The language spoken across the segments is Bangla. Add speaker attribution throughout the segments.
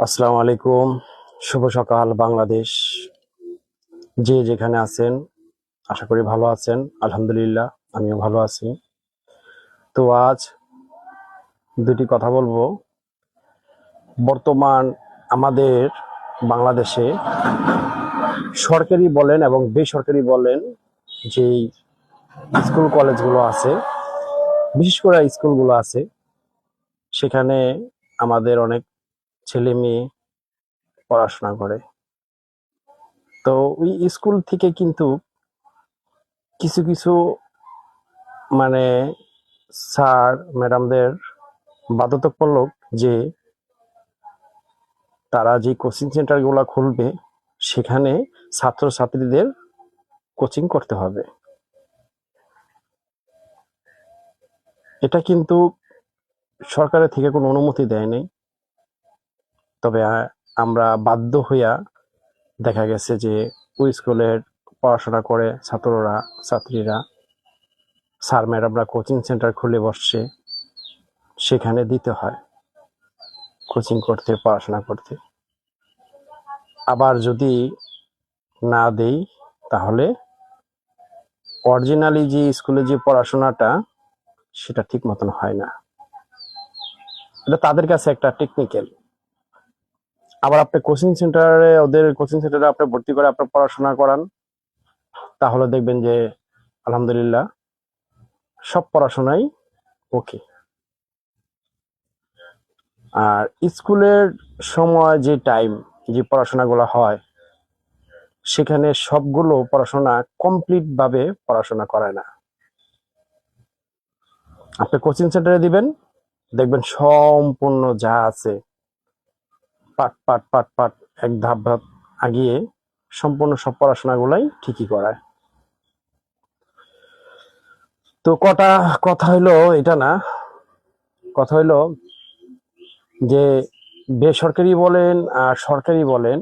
Speaker 1: আসসালামু আলাইকুম। শুভ সকাল বাংলাদেশ। যে যেখানে আছেন আশা করি ভালো আছেন। আলহামদুলিল্লাহ আমিও ভালো আছি। তো আজ দুটি কথা বলবো। বর্তমান আমাদের বাংলাদেশে সরকারি বলেন এবং বেসরকারি বলেন, যেই স্কুল কলেজগুলো আছে, বিশেষ করে স্কুলগুলো আছে, সেখানে আমাদের অনেক ছেলে মেয়ে পড়াশোনা করে। তো ওই স্কুল থেকে কিন্তু কিছু কিছু মানে স্যার ম্যাডামদের বাধ্যতামূলক যে তারা যে কোচিং সেন্টারগুলো খুলবে সেখানে ছাত্রছাত্রীদের কোচিং করতে হবে। এটা কিন্তু সরকারের থেকে কোনো অনুমতি দেয়নি, তবে আমরা বাধ্য হইয়া দেখা গেছে যে ওই স্কুলের পড়াশোনা করে ছাত্রীরা, স্যার ম্যাডামরা কোচিং সেন্টার খুলে বসছে, সেখানে দিতে হয় কোচিং করতে, পড়াশোনা করতে। আবার যদি না দেই তাহলে অরিজিনালি যে স্কুলে যে পড়াশোনাটা সেটা ঠিক মতন হয় না। এটা তাদের কাছে একটা টেকনিক্যাল। আবার আপনি ওদের কোচিং সেন্টারে আপনি ভর্তি করে আপনার পড়াশোনা করান, তাহলে দেখবেন যে আলহামদুলিল্লাহ সব পড়াশোনাই ওকে। আর স্কুলের সময় যে টাইম, যে পড়াশোনাগুলো হয়, সেখানে সবগুলো পড়াশোনা কমপ্লিট ভাবে পড়াশোনা করায় না। আপনি কোচিং সেন্টারে দিবেন, দেখবেন সম্পূর্ণ যা আছে পাট পাট পাট পাট এক ধাপ ধাপ আগিয়ে সম্পূর্ণ সব পড়াশোনাগুলাই ঠিকই করায়। তো কথা হইলো এটা না, কথা হইলো যে বেসরকারি বলেন আর সরকারি বলেন,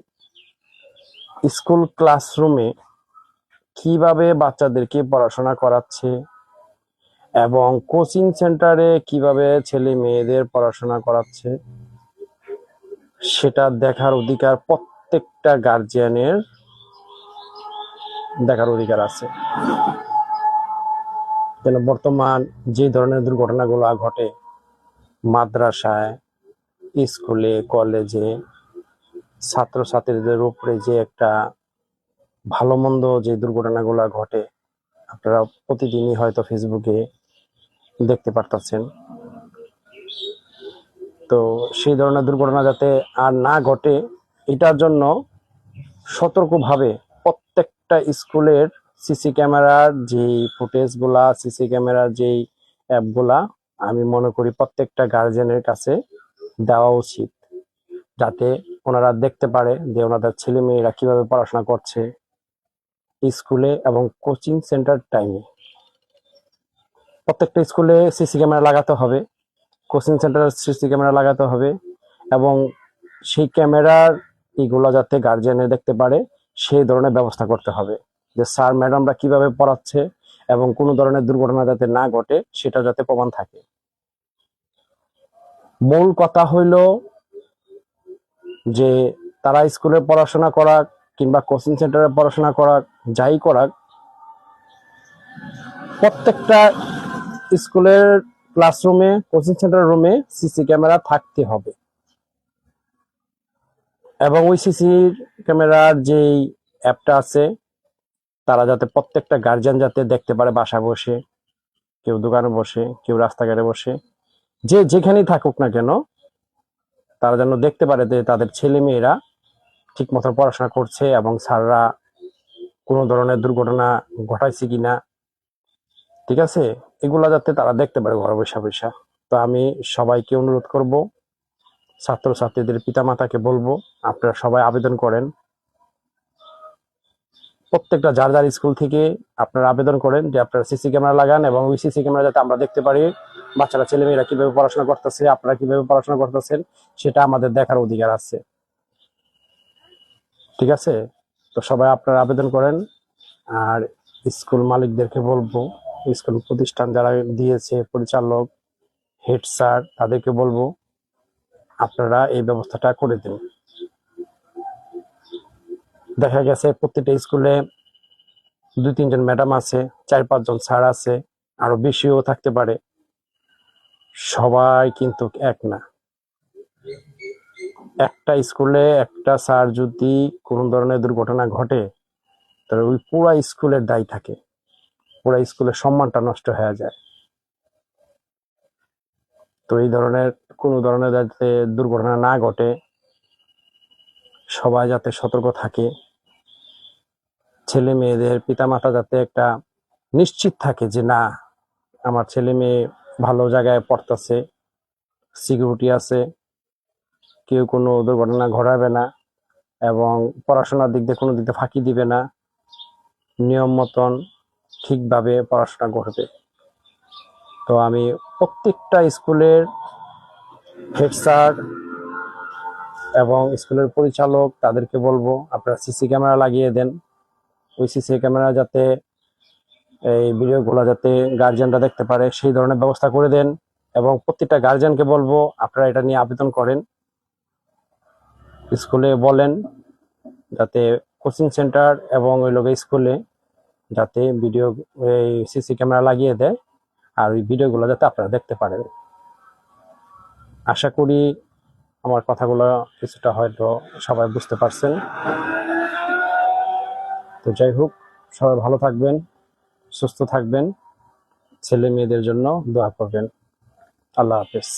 Speaker 1: স্কুল ক্লাসরুমে কিভাবে বাচ্চাদেরকে পড়াশোনা করাচ্ছে এবং কোচিং সেন্টারে কিভাবে ছেলে মেয়েদের পড়াশোনা করাচ্ছে, সেটা দেখার অধিকার প্রত্যেকটা গার্জিয়ানের দেখার অধিকার আছে। কেন বর্তমান যে ধরনের দুর্ঘটনাগুলো ঘটে মাদ্রাসায়, স্কুলে, কলেজে, ছাত্রছাত্রীদের উপরে যে একটা ভালো মন্দ যে দুর্ঘটনাগুলো ঘটে, আপনারা প্রতিদিনই হয়তো ফেসবুকে দেখতে পারতেছেন। তো সেই ধরনের দুর্ঘটনা যাতে আর না ঘটে, এটার জন্য সতর্কভাবে প্রত্যেকটা স্কুলের সিসি ক্যামেরার যেই ফুটেজগুলা, সিসি ক্যামেরার যেই অ্যাপগুলা, আমি মনে করি প্রত্যেকটা গার্জিয়ানের কাছে দেওয়া উচিত, যাতে ওনারা দেখতে পারে যে ওনাদের ছেলে মেয়েরা কিভাবে পড়াশোনা করছে স্কুলে এবং কোচিং সেন্টার টাইমে। প্রত্যেকটা স্কুলে সিসি ক্যামেরা লাগাতে হবে, কোচিং সেন্টারে সিসি ক্যামেরা লাগাতে হবে, এবং সেই ক্যামেরার এগুলো যাতে গার্জিয়ানে দেখতে পারে সেই ধরনের ব্যবস্থা করতে হবে, যে স্যার ম্যাডামরা কিভাবে পড়াচ্ছে এবং কোনো ধরনের দুর্ঘটনা যাতে না ঘটে সেটা যাতে প্রমাণ থাকে। মূল কথা হইল যে তারা স্কুলে পড়াশোনা করাক কিংবা কোচিং সেন্টারে পড়াশোনা করাক, যাই করাক, প্রত্যেকটা স্কুলের ক্লাসরুমে, কোচিং সেন্টার রুমে সিসি ক্যামেরা থাকতে হবে। এবং ওই সিসি ক্যামেরার যেই অ্যাপটা আছে, তারা যাতে প্রত্যেকটা গার্জিয়ান যাতে দেখতে পারে, বাসায় বসে, কেউ দোকানে বসে, কেউ রাস্তাঘাটে বসে, যে যেখানেই থাকুক না কেন, তারা যেন দেখতে পারে যে তাদের ছেলে মেয়েরা ঠিক মতো পড়াশোনা করছে এবং স্যাররা কোনো ধরনের দুর্ঘটনা ঘটাইছে কিনা, ঠিক আছে, এগুলা যাতে তারা দেখতে পারে ঘরে বসে বসে। তো আমি সবাইকে অনুরোধ করব, ছাত্রছাত্রীদের পিতামাতাকে বলবো, আপনারা সবাই আবেদন করেন, প্রত্যেকটা যার যার স্কুল থেকে আপনারা আবেদন করেন যে আপনারা সিসি ক্যামেরা লাগান, এবং ওই সিসি ক্যামেরা যাতে আমরা দেখতে পারি বাচ্চারা, ছেলে মেয়েরা কিভাবে পড়াশোনা করতেছে, আপনারা কিভাবে পড়াশোনা করতেছেন, সেটা আমাদের দেখার অধিকার আছে। ঠিক আছে? তো সবাই আপনারা আবেদন করেন। আর স্কুল মালিকদেরকে বলবো, স্কুল প্রতিষ্ঠান যারা দিয়েছে, পরিচালক, হেড স্যার, তাদেরকে বলবো আপনারা এই ব্যবস্থাটা করে দিন। দেখা গেছে প্রত্যেকটা স্কুলে 2-3 জন ম্যাডাম আছে, 4-5 জন স্যার আছে, আরো বেশিও থাকতে পারে। সবাই কিন্তু এক না। একটা স্কুলে একটা স্যার যদি কোনো ধরনের দুর্ঘটনা ঘটে, তাহলে ওই পুরা স্কুলের দায় থাকে, পুরা স্কুলের সম্মানটা নষ্ট হয়ে যায়। তো এই ধরনের কোনো ধরনের যাতে দুর্ঘটনা না ঘটে, সবাই যাতে সতর্ক থাকে, ছেলে মেয়েদের পিতামাতা যাতে একটা নিশ্চিত থাকে যে না, আমার ছেলে মেয়ে ভালো জায়গায় পড়তেছে, সিকিউরিটি আছে, কেউ কোনো দুর্ঘটনা ঘটাবে না এবং পড়াশোনার দিক দিয়ে কোনো দিক দিয়ে ফাঁকি দিবে না, নিয়ম মতন ঠিকভাবে পড়াশোনা করবে। তো আমি প্রত্যেকটা স্কুলের হেড স্যার এবং স্কুলের পরিচালক তাদেরকে বলবো, আপনারা সিসি ক্যামেরা লাগিয়ে দেন। ওই সিসি ক্যামেরা যাতে এই ভিডিওগুলো যাতে গার্জিয়ানরা দেখতে পারে সেই ধরনের ব্যবস্থা করে দেন। এবং প্রত্যেকটা গার্জিয়ানকে বলবো, আপনারা এটা নিয়ে আবেদন করেন, স্কুলে বলেন যাতে কোচিং সেন্টার এবং ওই লোক স্কুলে যাতে ভিডিও এই সিসি ক্যামেরা লাগিয়ে দেয়, আর ওই ভিডিওগুলো যাতে আপনারা দেখতে পারেন। আশা করি আমার কথাগুলো কিছুটা হয়তো সবাই বুঝতে পারছেন। তো যাই হোক, সবাই ভালো থাকবেন, সুস্থ থাকবেন, ছেলে মেয়েদের জন্য দোয়া করবেন। আল্লাহ হাফেজ।